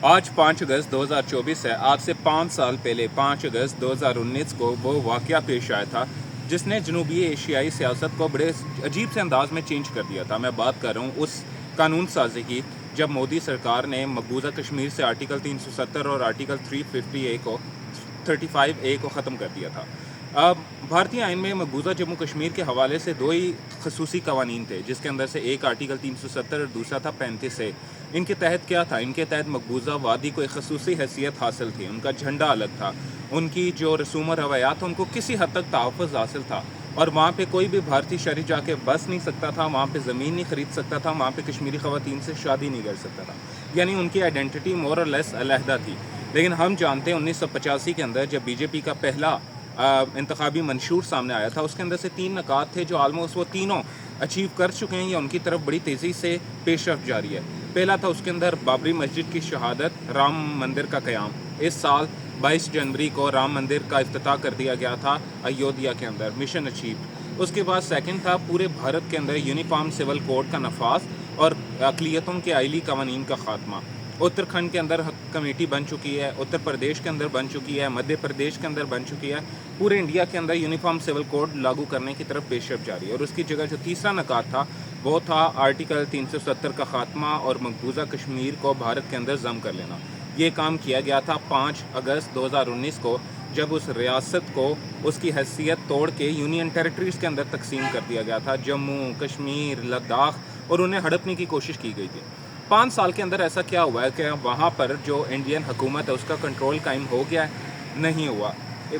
آج 5 اگست 2024 ہے۔ آج سے 5 سال پہلے 5 اگست 2019 کو وہ واقعہ پیش آیا تھا جس نے جنوبی ایشیائی سیاست کو بڑے عجیب سے انداز میں چینج کر دیا تھا۔ میں بات کر رہا ہوں اس قانون سازی کی جب مودی سرکار نے مقبوضہ کشمیر سے آرٹیکل 370 اور آرٹیکل 335A کو ختم کر دیا تھا۔ بھارتی آئین میں مقبوضہ جموں کشمیر کے حوالے سے دو ہی خصوصی قوانین تھے، جس کے اندر سے ایک آرٹیکل 370 اور دوسرا تھا 35A۔ ان کے تحت کیا تھا؟ ان کے تحت مقبوضہ وادی کو ایک خصوصی حیثیت حاصل تھی، ان کا جھنڈا الگ تھا، ان کی جو رسوم و روایات ان کو کسی حد تک تحفظ حاصل تھا، اور وہاں پہ کوئی بھی بھارتی شہری جا کے بس نہیں سکتا تھا، وہاں پہ زمین نہیں خرید سکتا تھا، وہاں پہ کشمیری خواتین سے شادی نہیں کر سکتا تھا، یعنی ان کی آئیڈینٹی مور اور لیس علیحدہ تھی۔ لیکن ہم جانتے ہیں 1985 کے اندر جب بی جے پی کا پہلا انتخابی منشور سامنے آیا تھا، اس کے اندر سے 3 نکات تھے جو آلموسٹ وہ تینوں اچیو کر چکے ہیں یا ان کی طرف بڑی تیزی سے پیش رفت جاری ہے۔ پہلا تھا اس کے اندر بابری مسجد کی شہادت، رام مندر کا قیام۔ اس سال 22 جنوری کو رام مندر کا افتتاح کر دیا گیا تھا ایودھیا کے اندر، مشن اچیو۔ اس کے بعد سیکنڈ تھا پورے بھارت کے اندر یونیفارم سول کوڈ کا نفاذ اور اقلیتوں کے آئلی قوانین کا خاتمہ۔ اتراکھنڈ کے اندر کمیٹی بن چکی ہے، اتر پردیش کے اندر بن چکی ہے، مدھیہ پردیش کے اندر بن چکی ہے۔ پورے انڈیا کے اندر یونیفارم سول کوڈ لاگو کرنے کی طرف پیش رفت جاری ہے۔ اور اس کی جگہ جو تیسرا نکات تھا وہ تھا آرٹیکل 370 کا خاتمہ اور مقبوضہ کشمیر کو بھارت کے اندر ضم کر لینا۔ یہ کام کیا گیا تھا 5 اگست 2019 کو، جب اس ریاست کو اس کی حیثیت توڑ کے یونین ٹیریٹریز کے اندر تقسیم کر دیا گیا تھا، جموں کشمیر، لداخ، اور انہیں ہڑپنے کی کوشش کی گئی تھی۔ 5 سال کے اندر ایسا کیا ہوا ہے کہ وہاں پر جو انڈین حکومت ہے اس کا کنٹرول قائم ہو گیا ہے؟ نہیں ہوا،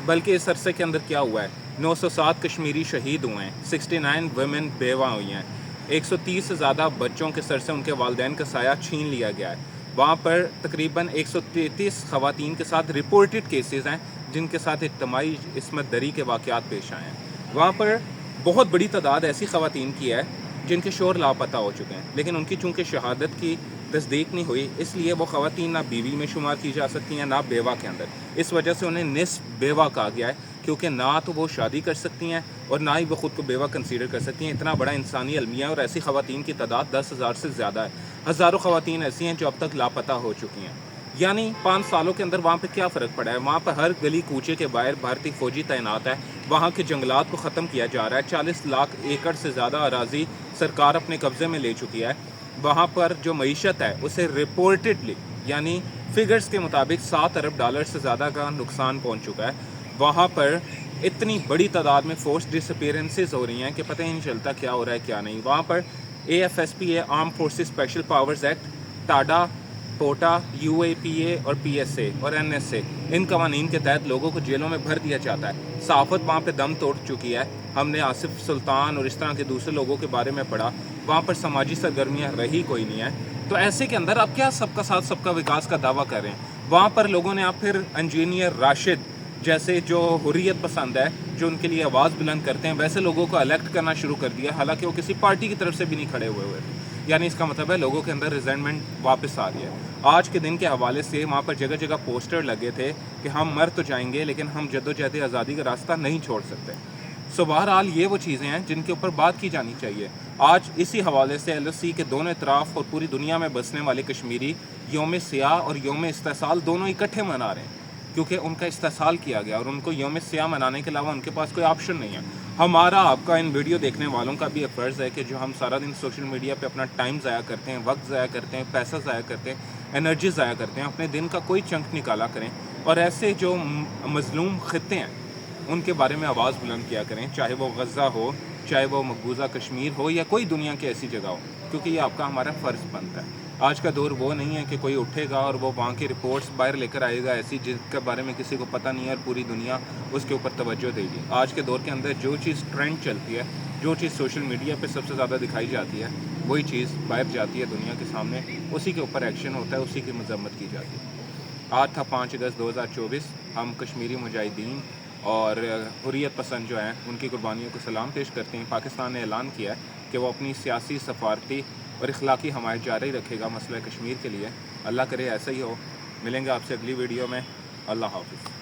بلکہ اس عرصے کے اندر کیا ہوا ہے؟ 907 کشمیری شہید ہوئے ہیں، 69 ویمن بیوہ ہوئی ہیں، 130 سے زیادہ بچوں کے سر سے ان کے والدین کا سایہ چھین لیا گیا ہے۔ وہاں پر تقریباً 133 خواتین کے ساتھ رپورٹڈ کیسز ہیں جن کے ساتھ اجتماعی عصمت دری کے واقعات پیش آئے ہیں۔ وہاں پر بہت بڑی تعداد ایسی خواتین کی ہے جن کے شوہر لاپتہ ہو چکے ہیں، لیکن ان کی چونکہ شہادت کی تصدیق نہیں ہوئی، اس لیے وہ خواتین نہ بیوی میں شمار کی جا سکتی ہیں نہ بیوہ کے اندر۔ اس وجہ سے انہیں نصف بیوہ کہا گیا ہے، کیونکہ نہ تو وہ شادی کر سکتی ہیں اور نہ ہی وہ خود کو بیوہ کنسیڈر کر سکتی ہیں۔ اتنا بڑا انسانی المیہ، اور ایسی خواتین کی تعداد 10,000 سے زیادہ ہے۔ ہزاروں خواتین ایسی ہیں جو اب تک لاپتہ ہو چکی ہیں۔ یعنی 5 سالوں کے اندر وہاں پہ کیا فرق پڑا ہے؟ وہاں پہ ہر گلی کوچے کے باہر بھارتی فوجی تعینات ہے، وہاں کے جنگلات کو ختم کیا جا رہا ہے، 40 لاکھ ایکڑ سے زیادہ اراضی سرکار اپنے قبضے میں لے چکی ہے۔ وہاں پر جو معیشت ہے اسے رپورٹڈلی یعنی فگرز کے مطابق $7 ارب سے زیادہ کا نقصان پہنچ چکا ہے۔ وہاں پر اتنی بڑی تعداد میں فورس ڈس اپیرنسز ہو رہی ہیں کہ پتہ ہی نہیں چلتا کیا ہو رہا ہے کیا نہیں۔ وہاں پر AFSPA armed forces special powers act, TADA, POTA, UAPA اور PSA اور NSA، ان قوانین کے تحت لوگوں کو جیلوں میں بھر دیا جاتا ہے۔ صحافت وہاں پہ دم توڑ چکی ہے۔ ہم نے آصف سلطان اور اس طرح کے دوسرے لوگوں کے بارے میں پڑھا، وہاں پر سماجی سرگرمیاں رہی کوئی نہیں ہے۔ تو ایسے کے اندر آپ کیا سب کا ساتھ سب کا وکاس کا دعویٰ کر رہے ہیں؟ وہاں پر لوگوں نے آپ پھر انجینئر راشد جیسے جو حریت پسند ہے، جو ان کے لیے آواز بلند کرتے ہیں، ویسے لوگوں کو الیکٹ کرنا شروع کر دیا، حالانکہ وہ کسی پارٹی کی طرف سے بھی نہیں کھڑے ہوئے تھے۔ یعنی اس کا مطلب ہے لوگوں کے اندر ریزنٹمنٹ واپس آ رہی ہے۔ آج کے دن کے حوالے سے وہاں پر جگہ جگہ پوسٹر لگے تھے کہ ہم مر تو جائیں گے لیکن ہم جدوجہد آزادی کا راستہ نہیں چھوڑ سکتے۔ سو بہرحال یہ وہ چیزیں ہیں جن کے اوپر بات کی جانی چاہیے۔ آج اسی حوالے سے LSC کے دونوں اطراف اور پوری دنیا میں بسنے والے کشمیری یوم سیاہ اور یوم استحصال دونوں اکٹھے منا رہے ہیں، کیونکہ ان کا استحصال کیا گیا اور ان کو یوم سیاہ منانے کے علاوہ ان کے پاس کوئی آپشن نہیں ہے۔ ہمارا آپ کا ان ویڈیو دیکھنے والوں کا بھی ایک فرض ہے کہ جو ہم سارا دن سوشل میڈیا پہ اپنا ٹائم ضائع کرتے ہیں، وقت ضائع کرتے ہیں، پیسہ ضائع کرتے ہیں، انرجی ضائع کرتے ہیں، اپنے دن کا کوئی چنک نکالا کریں اور ایسے جو مظلوم خطے ہیں ان کے بارے میں آواز بلند کیا کریں، چاہے وہ غزہ ہو، چاہے وہ مقبوضہ کشمیر ہو یا کوئی دنیا کی ایسی جگہ ہو، کیونکہ یہ آپ کا ہمارا فرض بنتا ہے۔ آج کا دور وہ نہیں ہے کہ کوئی اٹھے گا اور وہ وہاں کی رپورٹس باہر لے کر آئے گا ایسی جس کے بارے میں کسی کو پتہ نہیں ہے اور پوری دنیا اس کے اوپر توجہ دے گی۔ آج کے دور کے اندر جو چیز ٹرینڈ چلتی ہے، جو چیز سوشل میڈیا پہ سب سے زیادہ دکھائی جاتی ہے، وہی چیز باہر جاتی ہے دنیا کے سامنے، اسی کے اوپر ایکشن ہوتا ہے، اسی کی مذمت کی جاتی ہے۔ آج تھا 5 اگست 2024۔ ہم کشمیری مجاہدین اور حریت پسند جو ہیں ان کی قربانیوں کو سلام پیش کرتے ہیں۔ پاکستان نے اعلان کیا ہے کہ وہ اپنی سیاسی، سفارتی اور اخلاقی حمایت جاری رکھے گا مسئلہ کشمیر کے لیے۔ اللہ کرے ایسا ہی ہو۔ ملیں گے آپ سے اگلی ویڈیو میں۔ اللہ حافظ۔